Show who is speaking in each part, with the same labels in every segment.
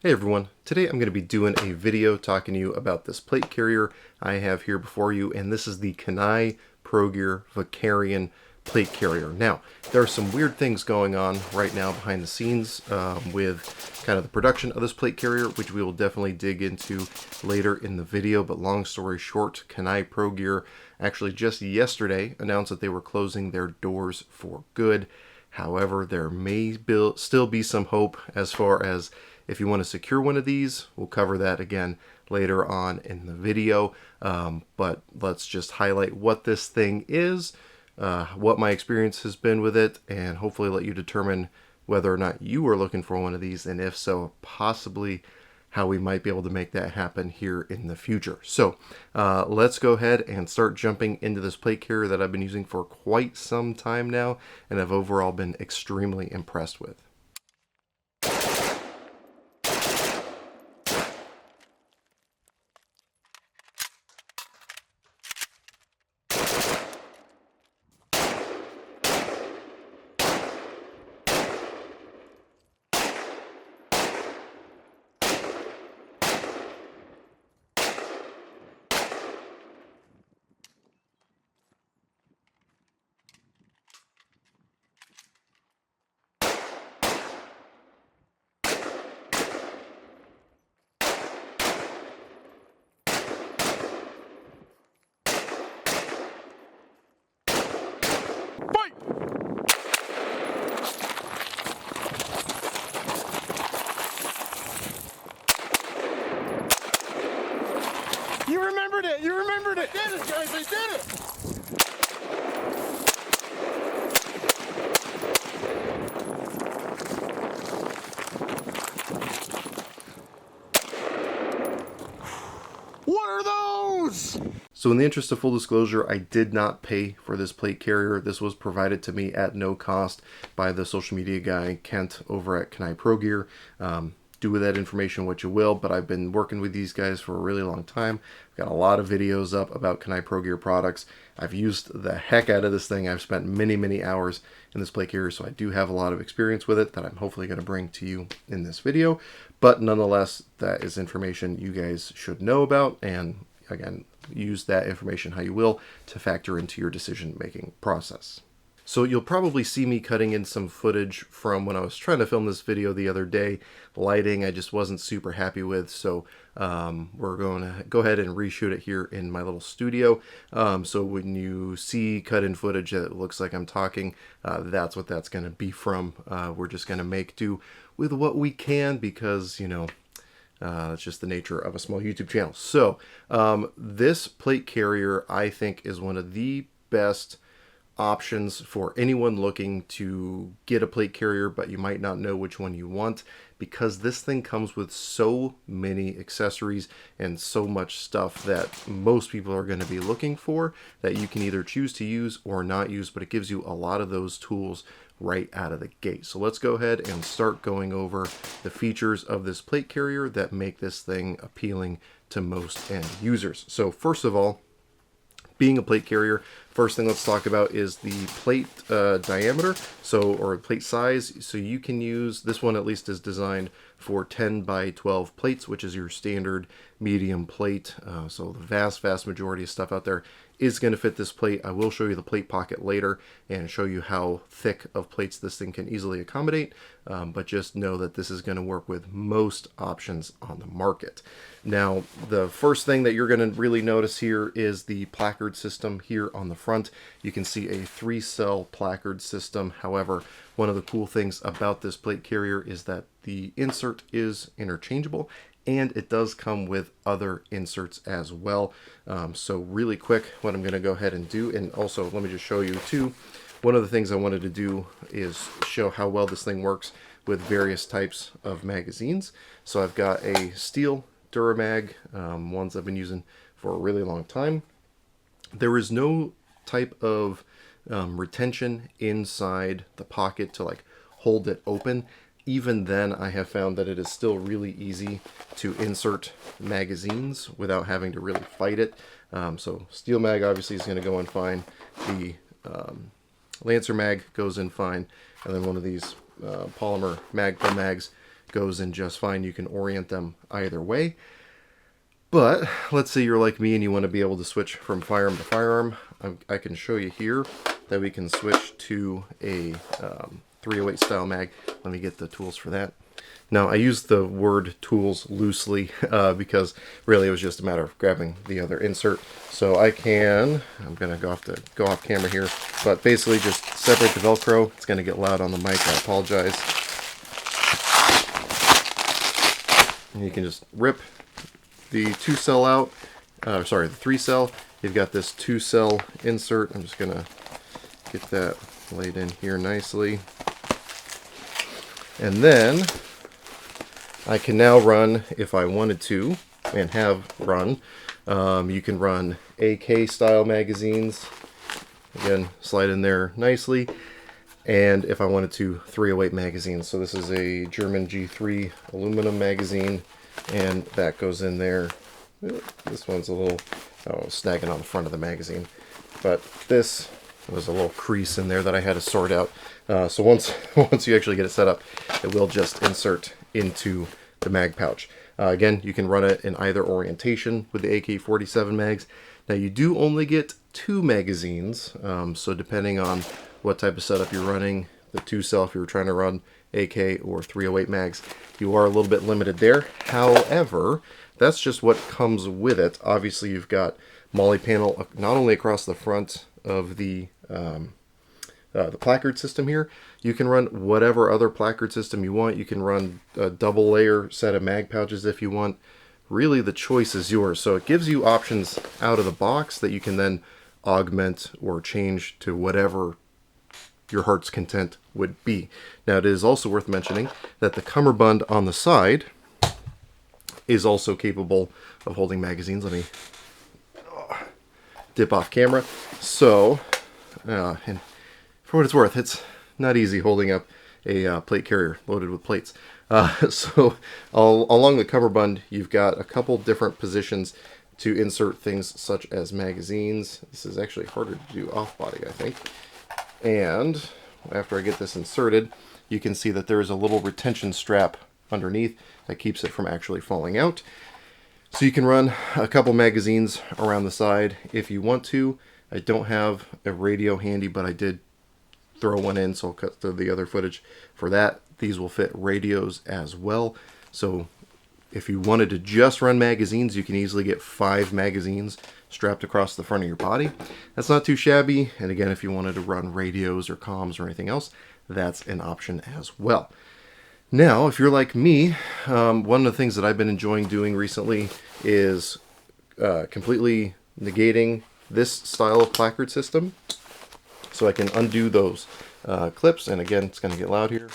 Speaker 1: Hey everyone, today I'm going to be doing a video talking to you about this plate carrier I have here before you, and this is the Cannae Pro Gear Vakarian plate carrier. Now, there are some weird things going on right now behind the scenes with kind of the production of this plate carrier, which we will definitely dig into later in the video, but long story short, Cannae Pro Gear actually just yesterday announced that they were closing their doors for good. However, there may still be some hope as far as if you want to secure one of these. We'll cover that again later on in the video, but let's just highlight what this thing is, what my experience has been with it, and hopefully let you determine whether or not you are looking for one of these, and if so, possibly how we might be able to make that happen here in the future. So let's go ahead and start jumping into this plate carrier that I've been using for quite some time now and have overall been extremely impressed with.
Speaker 2: You remembered it! You remembered it! I did it, guys! I did it! What are those?
Speaker 1: So in the interest of full disclosure, I did not pay for this plate carrier. This was provided to me at no cost by the social media guy, Kent, over at Cannae Pro Gear. Do with that information what you will, but I've been working with these guys for a really long time. I've got a lot of videos up about Cannae Pro Gear products. I've used the heck out of this thing. I've spent many hours in this plate carrier, so I do have a lot of experience with it that I'm hopefully going to bring to you in this video. But nonetheless, that is information you guys should know about, and again, use that information how you will to factor into your decision-making process. So you'll probably see me cutting in some footage from when I was trying to film this video the other day. Lighting I just wasn't super happy with, so we're going to go ahead and reshoot it here in my little studio. So when you see cut-in footage that looks like I'm talking, that's what that's going to be from. We're just going to make do with what we can because, you know, it's just the nature of a small YouTube channel. So this plate carrier, I think, is one of the best options for anyone looking to get a plate carrier, but you might not know which one you want, because this thing comes with so many accessories and so much stuff that most people are going to be looking for that you can either choose to use or not use, but it gives you a lot of those tools right out of the gate. So let's go ahead and start going over the features of this plate carrier that make this thing appealing to most end users. So first of all, being a plate carrier, first thing let's talk about is the plate diameter, or plate size. So you can use, this one at least is designed for 10 by 12 plates, which is your standard medium plate. So the vast majority of stuff out there is going to fit this plate. I will show you the plate pocket later and show you how thick of plates this thing can easily accommodate, but just know that this is going to work with most options on the market. Now, the first thing that you're going to really notice here is the placard system here on the front. You can see a 3-cell placard system. However, one of the cool things about this plate carrier is that the insert is interchangeable, and it does come with other inserts as well. So really quick, what I'm going to go ahead and do, and also let me just show you too, one of the things I wanted to do is show how well this thing works with various types of magazines. So I've got a steel Duramag, ones I've been using for a really long time. There is no type of retention inside the pocket to like hold it open. Even then, I have found that it is still really easy to insert magazines without having to really fight it. So steel mag obviously is going to go in fine. The Lancer mag goes in fine, and then one of these polymer mags goes in just fine. You can orient them either way. But let's say you're like me and you want to be able to switch from firearm to firearm. I can show you here that we can switch to a 308 style mag. Let me get the tools for that. Now, I use the word tools loosely because really it was just a matter of grabbing the other insert. So I'm going to go off camera here, but basically just separate the Velcro. It's going to get loud on the mic, I apologize. And you can just rip the 2-cell out, sorry, the 3-cell. You've got this 2-cell insert. I'm just going to get that laid in here nicely. And then I can now run, if I wanted to, and have run, you can run AK style magazines. Again, slide in there nicely. And if I wanted to, 308 magazines. So this is a German G3 aluminum magazine, and that goes in there. This one's a little snagging on the front of the magazine. But this was a little crease in there that I had to sort out. So once you actually get it set up, it will just insert into the mag pouch. Again, you can run it in either orientation with the AK-47 mags. Now you do only get 2 magazines, so depending on what type of setup you're running, the 2-cell if you're trying to run AK or 308 mags, you are a little bit limited there. However, that's just what comes with it. Obviously, you've got MOLLE panel not only across the front of the placard system here. You can run whatever other placard system you want. You can run a double layer set of mag pouches if you want. Really, the choice is yours. So it gives you options out of the box that you can then augment or change to whatever your heart's content would be. Now, it is also worth mentioning that the Cummerbund on the side is also capable of holding magazines. Let me dip off camera. So, and for what it's worth, it's not easy holding up a plate carrier loaded with plates. So along the Cummerbund, you've got a couple different positions to insert things such as magazines. This is actually harder to do off body, I think. And after I get this inserted, you can see that there is a little retention strap underneath that keeps it from actually falling out. So you can run a couple magazines around the side if you want to. I don't have a radio handy, but I did throw one in, so I'll cut through the other footage for that. These will fit radios as well. So if you wanted to just run magazines, you can easily get 5 magazines strapped across the front of your body. That's not too shabby. And again, if you wanted to run radios or comms or anything else, that's an option as well. Now, if you're like me, one of the things that I've been enjoying doing recently is completely negating this style of placard system. So I can undo those clips, and again, it's going to get loud here.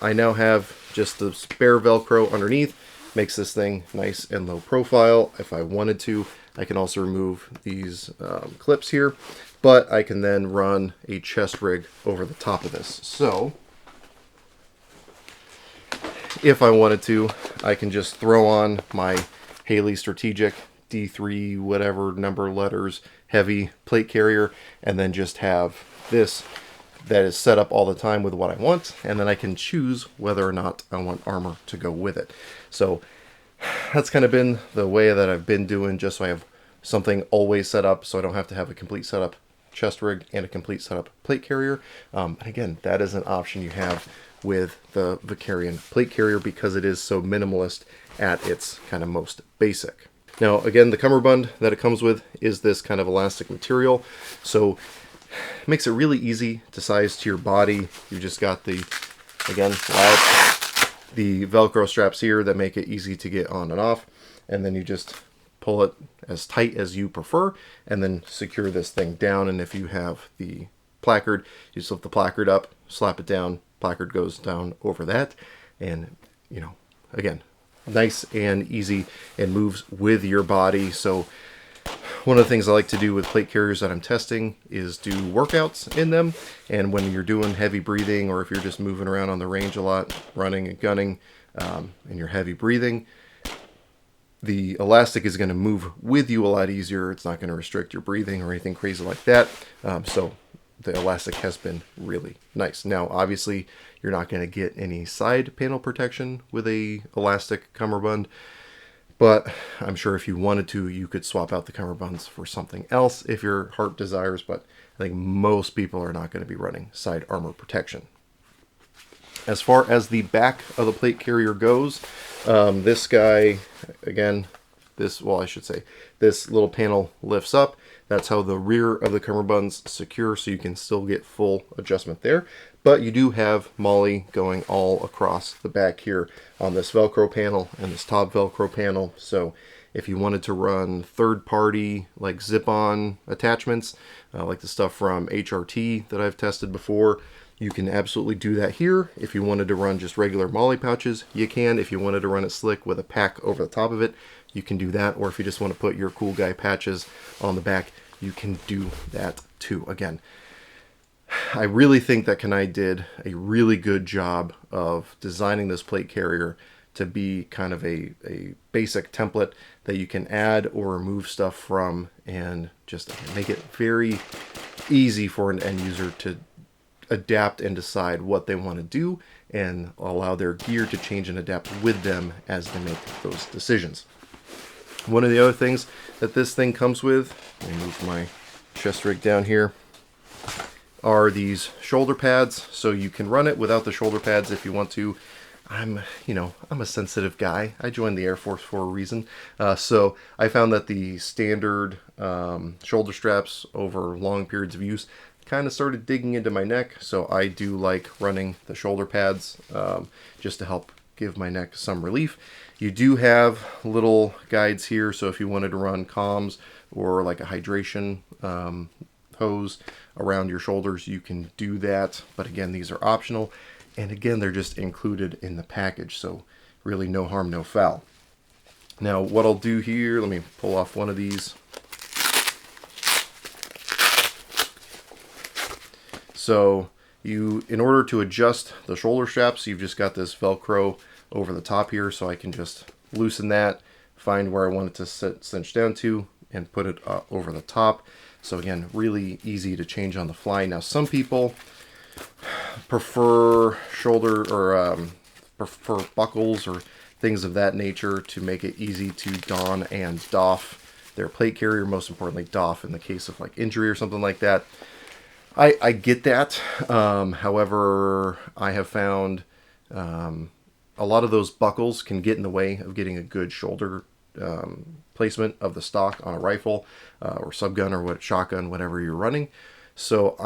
Speaker 1: I now have just the spare Velcro underneath. Makes this thing nice and low profile. If I wanted to, I can also remove these clips here, but I can then run a chest rig over the top of this. So if I wanted to, I can just throw on my Haley Strategic D3 whatever number letters heavy plate carrier, and then just have this that is set up all the time with what I want, and then I can choose whether or not I want armor to go with it. So that's kind of been the way that I've been doing, just so I have something always set up, so I don't have to have a complete setup chest rig and a complete setup plate carrier. Again, that is an option you have with the Vakarian plate carrier because it is so minimalist at its kind of most basic. Now, again, the Cummerbund that it comes with is this kind of elastic material, so it makes it really easy to size to your body. You've just got the, again, the Velcro straps here that make it easy to get on and off, and then you just pull it as tight as you prefer, and then secure this thing down. And if you have the placard, you just lift the placard up, slap it down, placard goes down over that, and, you know, again, nice and easy and moves with your body. So one of the things I like to do with plate carriers that I'm testing is do workouts in them. And when you're doing heavy breathing, or if you're just moving around on the range a lot, running and gunning, and you're heavy breathing, the elastic is going to move with you a lot easier. It's not going to restrict your breathing or anything crazy like that. So the elastic has been really nice. Now, obviously, you're not going to get any side panel protection with a elastic cummerbund, but I'm sure if you wanted to, you could swap out the cummerbunds for something else if your heart desires, but I think most people are not going to be running side armor protection. As far as the back of the plate carrier goes, this guy, again, this little panel lifts up. That's how the rear of the cummerbund's secure, so you can still get full adjustment there. But you do have MOLLE going all across the back here on this Velcro panel and this top Velcro panel. So if you wanted to run third-party like zip-on attachments, like the stuff from HRT that I've tested before, you can absolutely do that here. If you wanted to run just regular MOLLE pouches, you can. If you wanted to run it slick with a pack over the top of it, you can do that. Or if you just want to put your cool guy patches on the back, you can do that too. Again, I really think that Cannae did a really good job of designing this plate carrier to be kind of a basic template that you can add or remove stuff from, and just make it very easy for an end user to adapt and decide what they want to do, and allow their gear to change and adapt with them as they make those decisions. One of the other things that this thing comes with, let me move my chest rig down here, are these shoulder pads. So you can run it without the shoulder pads if you want to. I'm a sensitive guy. I joined the Air Force for a reason. So I found that the standard shoulder straps over long periods of use kind of started digging into my neck. So I do like running the shoulder pads just to help give my neck some relief. You do have little guides here, so if you wanted to run comms or like a hydration hose around your shoulders, you can do that. But again, these are optional, and again, they're just included in the package, so really no harm, no foul. Now, what I'll do here, let me pull off one of these. So in order to adjust the shoulder straps, you've just got this Velcro over the top here, so I can just loosen that, find where I want it to cinch down to, and put it over the top. So again, really easy to change on the fly. Now, some people prefer shoulder or prefer buckles or things of that nature to make it easy to don and doff their plate carrier, most importantly doff in the case of like injury or something like that. I get that. However, I have found a lot of those buckles can get in the way of getting a good shoulder placement of the stock on a rifle or subgun or shotgun, whatever you're running. So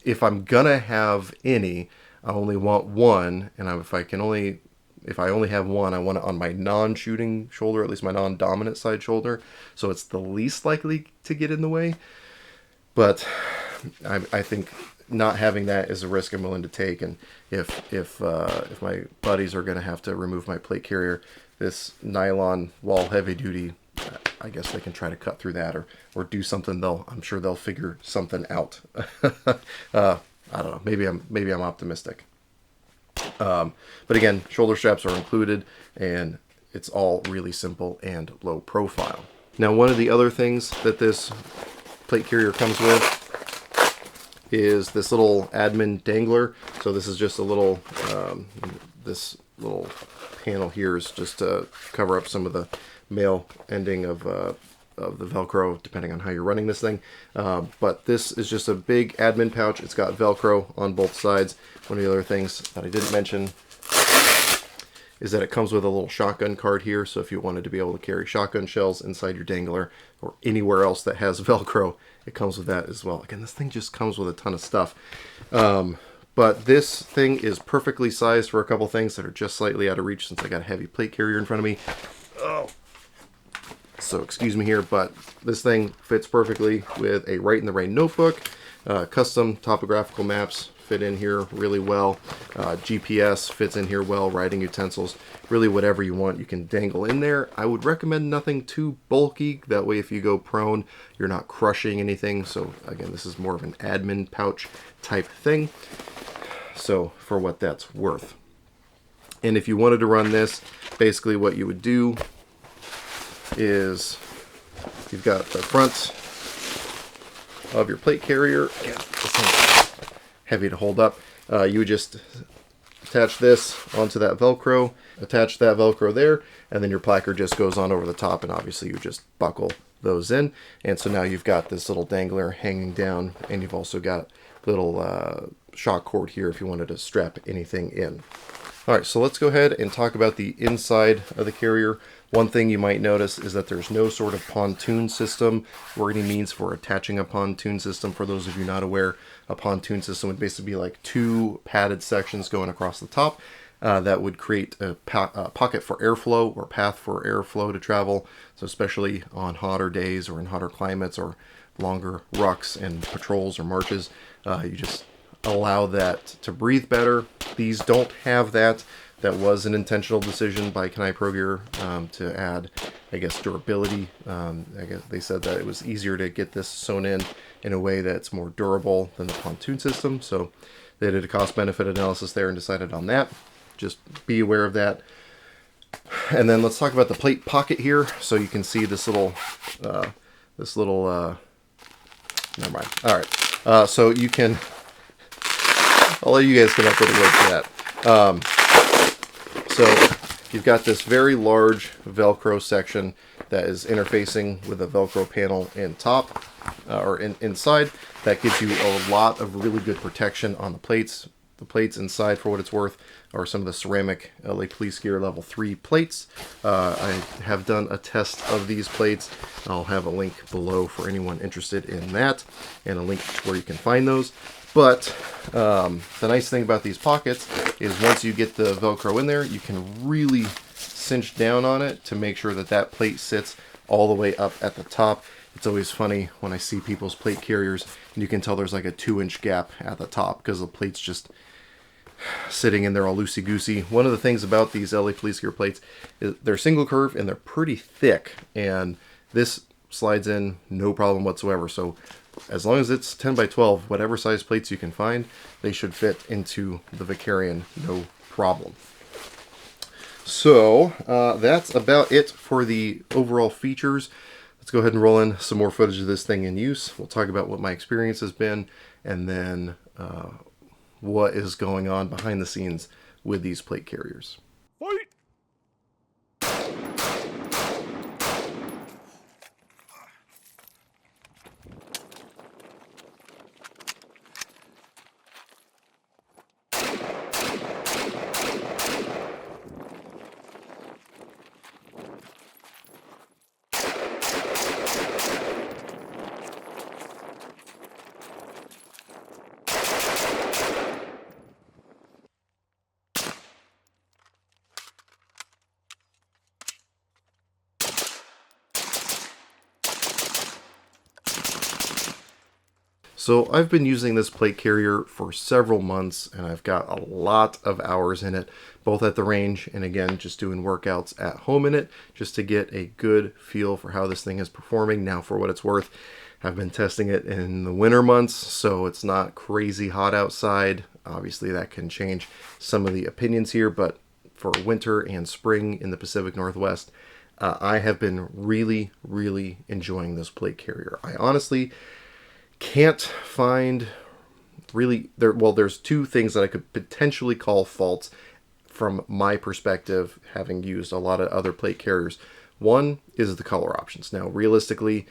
Speaker 1: if I'm gonna have any, I only want one, and if I only have one, I want it on my non-shooting shoulder, at least my non-dominant side shoulder, so it's the least likely to get in the way. But I think not having that is a risk I'm willing to take, and if my buddies are going to have to remove my plate carrier, this nylon wall heavy duty, I guess they can try to cut through that or do something. I'm sure they'll figure something out. I don't know. Maybe I'm optimistic. But again, shoulder straps are included, and it's all really simple and low profile. Now, one of the other things that this plate carrier comes with is this little admin dangler. So this is just a little, this little panel here is just to cover up some of the male ending of the Velcro, depending on how you're running this thing. But this is just a big admin pouch. It's got Velcro on both sides. One of the other things that I didn't mention is that it comes with a little shotgun card here. So if you wanted to be able to carry shotgun shells inside your dangler or anywhere else that has Velcro, it comes with that as well. Again, this thing just comes with a ton of stuff. But this thing is perfectly sized for a couple things that are just slightly out of reach since I got a heavy plate carrier in front of me. Oh. So excuse me here, but this thing fits perfectly with a Right in the Rain notebook. Custom topographical maps fit in here really well. GPS fits in here well. Riding utensils, really whatever you want, you can dangle in there. I would recommend nothing too bulky. That way if you go prone, you're not crushing anything. So again, this is more of an admin pouch type thing. So for what that's worth. And if you wanted to run this, basically what you would do is you've got the front of your plate carrier, again, this thing's heavy to hold up, you would just attach this onto that Velcro, attach that Velcro there, and then your placard just goes on over the top, and obviously you just buckle those in. And so now you've got this little dangler hanging down, and you've also got little shock cord here if you wanted to strap anything in. All right, so let's go ahead and talk about the inside of the carrier. One thing you might notice is that there's no sort of pontoon system or any means for attaching a pontoon system. For those of you not aware, a pontoon system would basically be like two padded sections going across the top that would create a pocket for airflow or path for airflow to travel. So especially on hotter days or in hotter climates or longer rucks and patrols or marches, you just allow that to breathe better. These don't have that. That was an intentional decision by Cannae Pro Gear to add, I guess, durability. I guess they said that it was easier to get this sewn in a way that's more durable than the pontoon system. So they did a cost-benefit analysis there and decided on that. Just be aware of that. And then let's talk about the plate pocket here. So you can see this little, never mind. All right. So you can, I'll let you guys come up with a word for that. So you've got this very large Velcro section that is interfacing with a Velcro panel in top or inside. That gives you a lot of really good protection on the plates. The plates inside, for what it's worth, are some of the ceramic LA Police Gear Level 3 plates. I have done a test of these plates. I'll have a link below for anyone interested in that, and a link to where you can find those. But the nice thing about these pockets is once you get the Velcro in there, you can really cinch down on it to make sure that that plate sits all the way up at the top. It's always funny when I see people's plate carriers and you can tell there's like a 2-inch gap at the top because the plate's just sitting in there all loosey-goosey. One of the things about these LA Police Gear plates is they're single curve and they're pretty thick, and this slides in no problem whatsoever. So as long as it's 10 by 12, whatever size plates you can find, they should fit into the Vakarian no problem. So that's about it for the overall features. Let's go ahead and roll in some more footage of this thing in use. We'll talk about what my experience has been, and then what is going on behind the scenes with these plate carriers.
Speaker 2: Fight!
Speaker 1: So I've been using this plate carrier for several months, and I've got a lot of hours in it, both at the range and again just doing workouts at home in it, just to get a good feel for how this thing is performing. Now, for what it's worth, I've been testing it in the winter months, so it's not crazy hot outside. Obviously that can change some of the opinions here, but for winter and spring in the Pacific Northwest, I have been really enjoying this plate carrier. I honestly can't find really there's two things that I could potentially call faults from my perspective, having used a lot of other plate carriers. One is the color options. Now, realistically,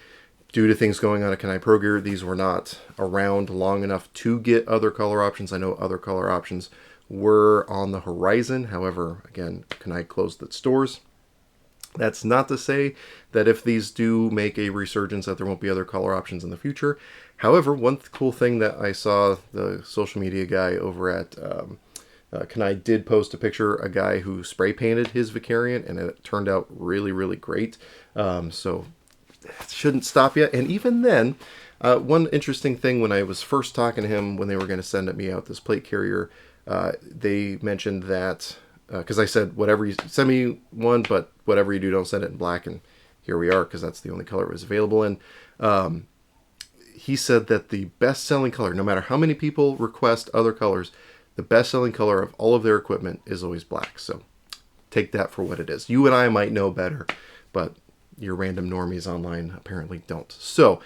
Speaker 1: due to things going on at Cannae Pro Gear, these were not around long enough to get other color options. I know other color options were on the horizon. However, again, Cannae closed its doors. That's not to say that if these do make a resurgence that there won't be other color options in the future. However, one cool thing that I saw, the social media guy over at Cannae did post a picture, a guy who spray painted his Vakarian, and it turned out really great. So it shouldn't stop yet. And even then, one interesting thing when I was first talking to him when they were going to send me out this plate carrier, they mentioned that, because I said, whatever you send me one, but whatever you do, don't send it in black. And here we are, because that's the only color it was available in. He said that the best-selling color, no matter how many people request other colors, the best-selling color of all of their equipment is always black. So take that for what it is. You and I might know better, but your random normies online apparently don't. So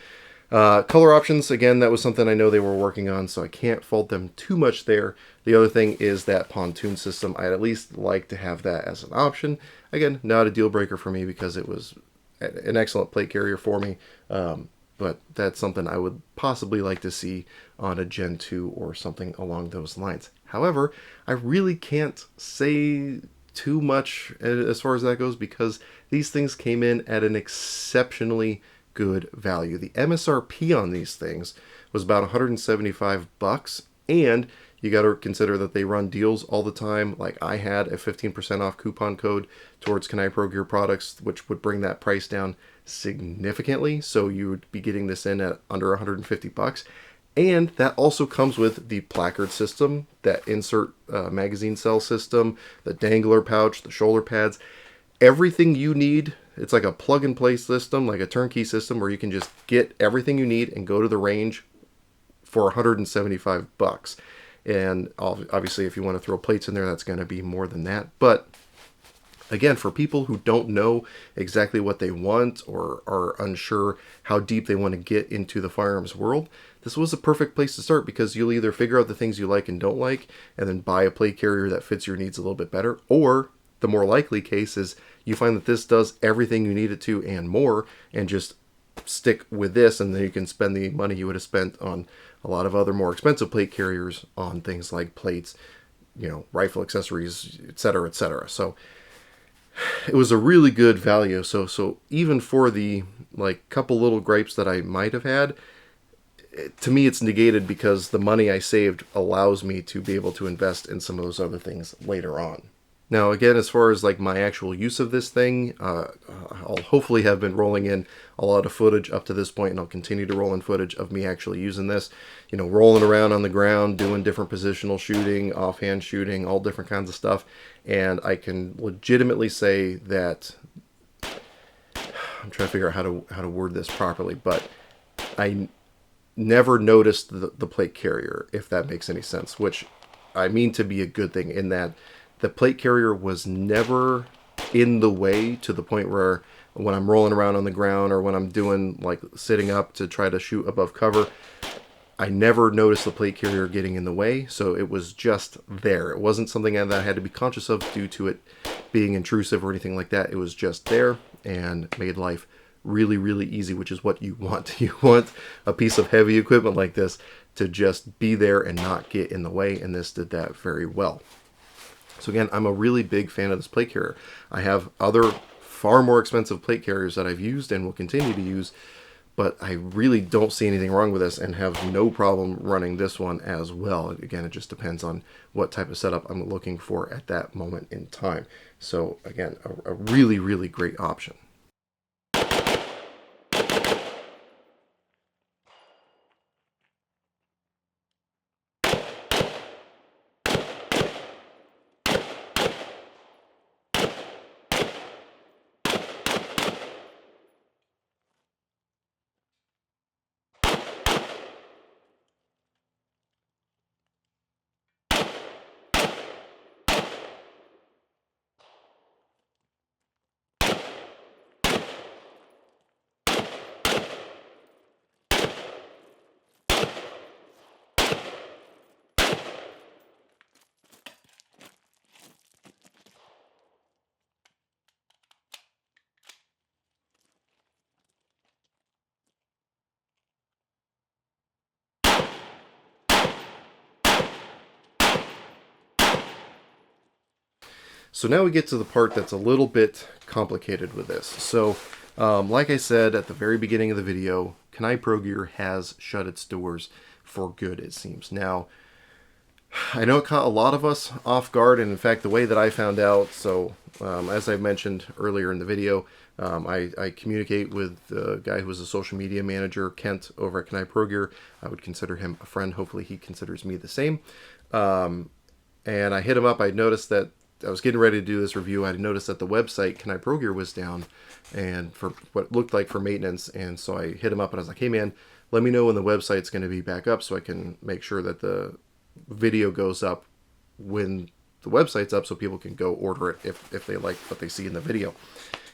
Speaker 1: Color options, again, that was something I know they were working on, so I can't fault them too much there. The other thing is that pontoon system. I'd at least like to have that as an option. Again, not a deal breaker for me because it was an excellent plate carrier for me. But that's something I would possibly like to see on a Gen 2 or something along those lines. However, I really can't say too much as far as that goes because these things came in at an exceptionally good value. The MSRP on these things was about 175 bucks, and you got to consider that they run deals all the time. Like I had a 15% off coupon code towards Cannae Pro Gear products, which would bring that price down significantly. So you would be getting this in at under 150 bucks. And that also comes with the placard system, that insert magazine cell system, the dangler pouch, the shoulder pads, everything you need. It's like a plug and play system, like a turnkey system where you can just get everything you need and go to the range for 175 bucks. And obviously if you want to throw plates in there, that's going to be more than that. But again, for people who don't know exactly what they want or are unsure how deep they want to get into the firearms world, this was a perfect place to start because you'll either figure out the things you like and don't like and then buy a plate carrier that fits your needs a little bit better, or the more likely case is you find that this does everything you need it to and more, and just stick with this, and then you can spend the money you would have spent on a lot of other more expensive plate carriers on things like plates, rifle accessories, etc., etc. So it was a really good value. So even for the couple little gripes that I might have had, to me it's negated because the money I saved allows me to be able to invest in some of those other things later on. Now, again, as far as my actual use of this thing, I'll hopefully have been rolling in a lot of footage up to this point, and I'll continue to roll in footage of me actually using this, rolling around on the ground, doing different positional shooting, offhand shooting, all different kinds of stuff. And I can legitimately say that I'm trying to figure out how to word this properly, but I never noticed the plate carrier, if that makes any sense, which I mean to be a good thing in that the plate carrier was never in the way to the point where when I'm rolling around on the ground or when I'm doing sitting up to try to shoot above cover, I never noticed the plate carrier getting in the way. So it was just there. It wasn't something that I had to be conscious of due to it being intrusive or anything like that. It was just there and made life really, really easy, which is what you want. You want a piece of heavy equipment like this to just be there and not get in the way, and this did that very well. So again, I'm a really big fan of this plate carrier. I have other far more expensive plate carriers that I've used and will continue to use, but I really don't see anything wrong with this and have no problem running this one as well. Again, it just depends on what type of setup I'm looking for at that moment in time. So again, a really, really great option. So now we get to the part that's a little bit complicated with this. So like I said at the very beginning of the video, Cannae Pro Gear has shut its doors for good, it seems. Now, I know it caught a lot of us off guard, and in fact, the way that I found out, so as I mentioned earlier in the video, I communicate with the guy who was a social media manager, Kent, over at Cannae Pro Gear. I would consider him a friend. Hopefully he considers me the same. And I hit him up. I noticed that I was getting ready to do this review. I noticed that the website, Cannae Pro Gear, was down, and for what looked like for maintenance. And so I hit him up and I was like, hey man, let me know when the website's going to be back up so I can make sure that the video goes up when the website's up so people can go order it if they like what they see in the video.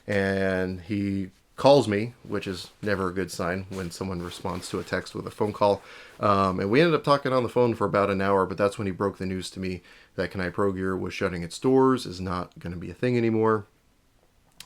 Speaker 1: And he calls me, which is never a good sign when someone responds to a text with a phone call. And we ended up talking on the phone for about an hour, but that's when he broke the news to me that Cannae Pro Gear was shutting its doors, is not going to be a thing anymore.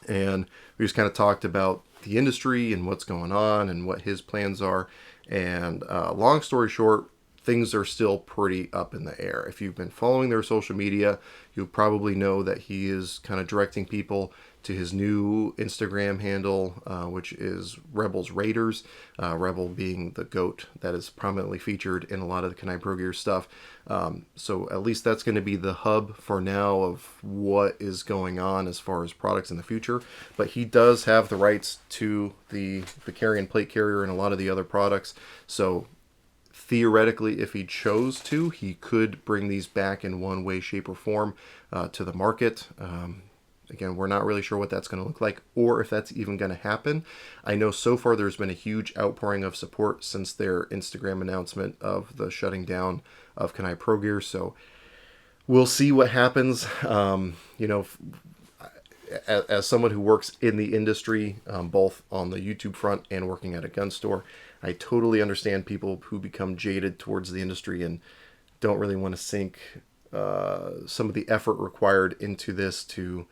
Speaker 1: And we just kind of talked about the industry and what's going on and what his plans are. And long story short, things are still pretty up in the air. If you've been following their social media, you'll probably know that he is kind of directing people to his new Instagram handle, which is RebelsRaiders, Rebel being the goat that is prominently featured in a lot of the Cannae Pro Gear stuff. So at least that's going to be the hub for now of what is going on as far as products in the future. But he does have the rights to the Vakarian plate carrier and a lot of the other products. So theoretically, if he chose to, he could bring these back in one way, shape, or form to the market. Again, we're not really sure what that's going to look like or if that's even going to happen. I know so far there's been a huge outpouring of support since their Instagram announcement of the shutting down of Cannae Pro Gear. So we'll see what happens. As someone who works in the industry, both on the YouTube front and working at a gun store, I totally understand people who become jaded towards the industry and don't really want to sink some of the effort required into this to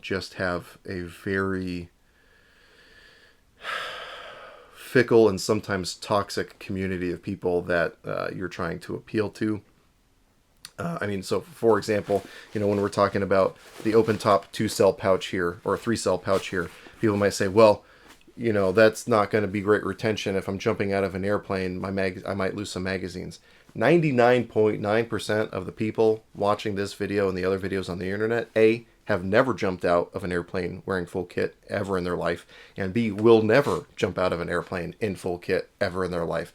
Speaker 1: just have a very fickle and sometimes toxic community of people that you're trying to appeal to. So for example, when we're talking about the open top 2-cell pouch here or 3-cell pouch here, people might say, well, that's not going to be great retention. If I'm jumping out of an airplane, I might lose some magazines. 99.9% of the people watching this video and the other videos on the internet, A, have never jumped out of an airplane wearing full kit ever in their life, and B, will never jump out of an airplane in full kit ever in their life.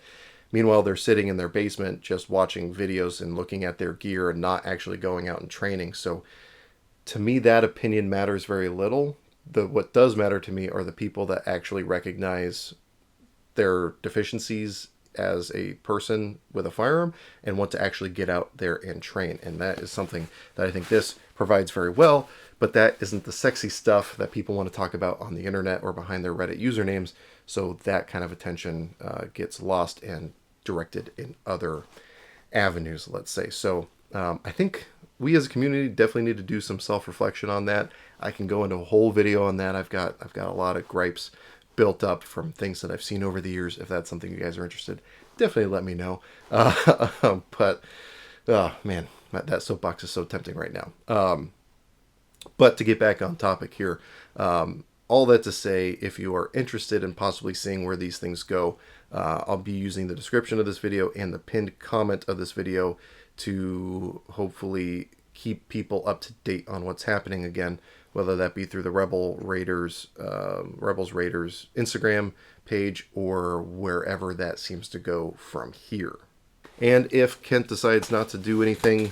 Speaker 1: Meanwhile, they're sitting in their basement just watching videos and looking at their gear and not actually going out and training. So to me, that opinion matters very little. What does matter to me are the people that actually recognize their deficiencies as a person with a firearm and want to actually get out there and train. And that is something that I think this provides very well, but that isn't the sexy stuff that people want to talk about on the internet or behind their Reddit usernames. So that kind of attention gets lost and directed in other avenues, let's say. So I think we as a community definitely need to do some self-reflection on that. I can go into a whole video on that. I've got a lot of gripes built up from things that I've seen over the years. If that's something you guys are interested, definitely let me know. But man, that soapbox is so tempting right now. But to get back on topic here, all that to say, if you are interested in possibly seeing where these things go, I'll be using the description of this video and the pinned comment of this video to hopefully keep people up to date on what's happening again, whether that be through the RebelsRaiders Instagram page or wherever that seems to go from here. And if Kent decides not to do anything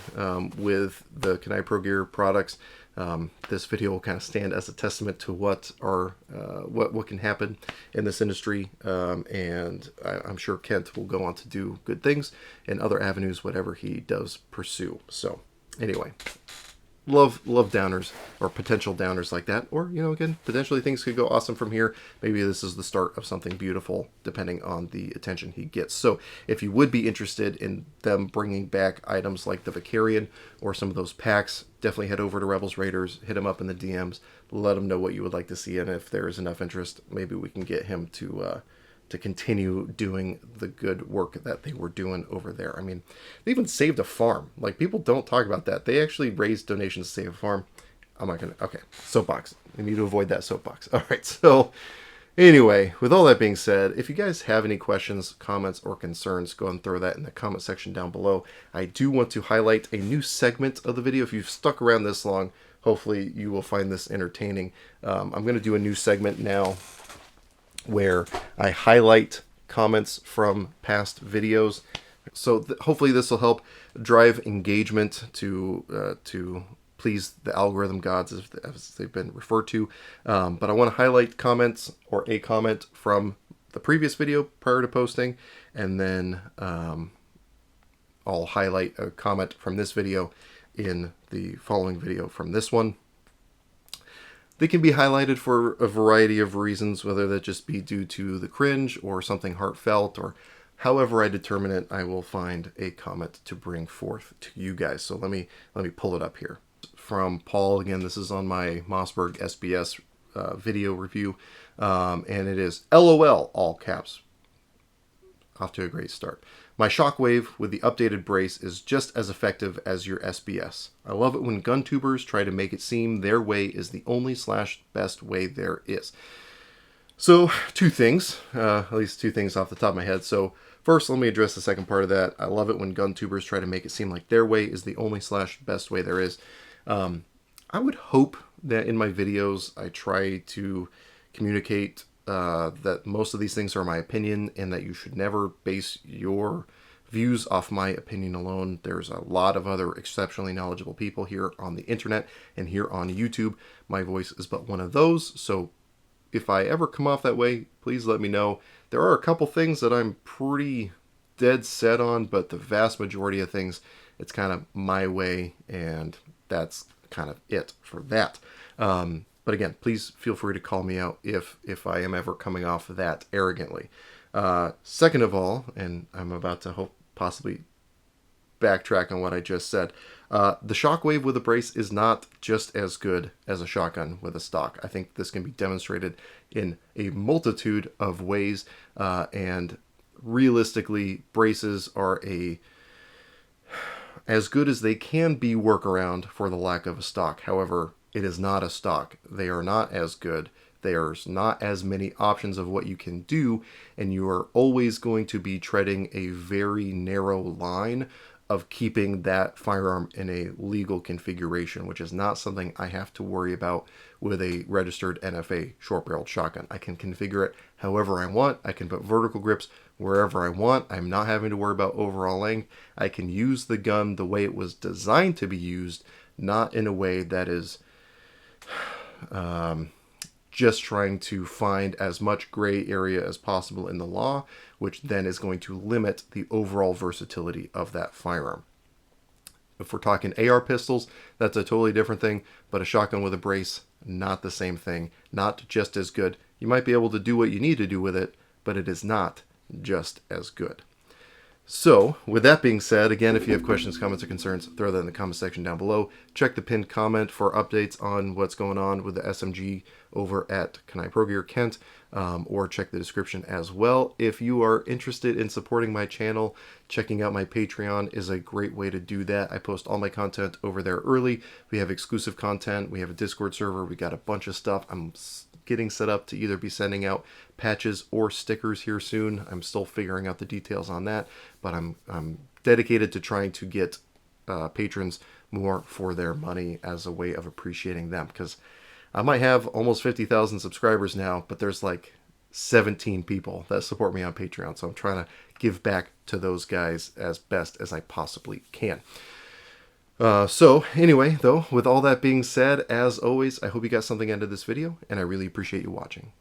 Speaker 1: with the Cannae Pro Gear products, this video will kind of stand as a testament to what can happen in this industry, and I'm sure Kent will go on to do good things in other avenues, whatever he does pursue. So anyway, love downers or potential downers like that, or again, potentially things could go awesome from here. Maybe this is the start of something beautiful depending on the attention he gets. So if you would be interested in them bringing back items like the Vakarian or some of those packs, definitely head over to RebelsRaiders, hit him up in the DMs, let him know what you would like to see, and if there is enough interest, maybe we can get him to continue doing the good work that they were doing over there. I mean, they even saved a farm. Like, people don't talk about that. They actually raised donations to save a farm. I'm not gonna, okay, soapbox. We need to avoid that soapbox. All right, so anyway, with all that being said, if you guys have any questions, comments, or concerns, go ahead and throw that in the comment section down below. I do want to highlight a new segment of the video. If you've stuck around this long, hopefully you will find this entertaining. I'm going to do a new segment now where I highlight comments from past videos. So hopefully this will help drive engagement to please the algorithm gods, as they've been referred to. But I want to highlight comments or a comment from the previous video prior to posting, and then I'll highlight a comment from this video in the following video from this one. They can be highlighted for a variety of reasons, whether that just be due to the cringe or something heartfelt, or however I determine it, I will find a comment to bring forth to you guys. So let me pull it up here. From Paul, again, this is on my Mossberg SBS video review, and it is LOL, all caps. Off to a great start. My Shockwave with the updated brace is just as effective as your SBS. I love it when gun tubers try to make it seem their way is the only / best way there is. So, two things, at least two things off the top of my head. So, first, let me address the second part of that. I love it when gun tubers try to make it seem like their way is the only / best way there is. I would hope that in my videos I try to communicate that most of these things are my opinion and that you should never base your views off my opinion alone. There's a lot of other exceptionally knowledgeable people here on the internet and here on YouTube. My voice is but one of those, so if I ever come off that way, please let me know. There are a couple things that I'm pretty dead set on, but the vast majority of things, it's kind of my way, and that's kind of it for that. But again, please feel free to call me out if I am ever coming off that arrogantly. Second of all, and I'm about to possibly backtrack on what I just said, the Shockwave with a brace is not just as good as a shotgun with a stock. I think this can be demonstrated in a multitude of ways, and realistically, braces are as good as they can be workaround for the lack of a stock. However, it is not a stock. They are not as good. There's not as many options of what you can do, and you are always going to be treading a very narrow line of keeping that firearm in a legal configuration, which is not something I have to worry about with a registered NFA short-barreled shotgun. I can configure it however I want. I can put vertical grips wherever I want. I'm not having to worry about overall length. I can use the gun the way it was designed to be used, not in a way that is just trying to find as much gray area as possible in the law, which then is going to limit the overall versatility of that firearm. If we're talking AR pistols, that's a totally different thing, but a shotgun with a brace, not the same thing, not just as good. You might be able to do what you need to do with it, but it is not just as good. So, with that being said, again, if you have questions, comments, or concerns, throw that in the comment section down below. Check the pinned comment for updates on what's going on with the SMG over at Cannae Pro Gear Kent, or check the description as well. If you are interested in supporting my channel, checking out my Patreon is a great way to do that. I post all my content over there early. We have exclusive content. We have a Discord server. We got a bunch of stuff. I'm getting set up to either be sending out patches or stickers here soon. I'm still figuring out the details on that, but I'm dedicated to trying to get patrons more for their money as a way of appreciating them, because I might have almost 50,000 subscribers now, but there's like 17 people that support me on Patreon, so I'm trying to give back to those guys as best as I possibly can. So anyway, though, with all that being said, as always, I hope you got something out of this video, and I really appreciate you watching.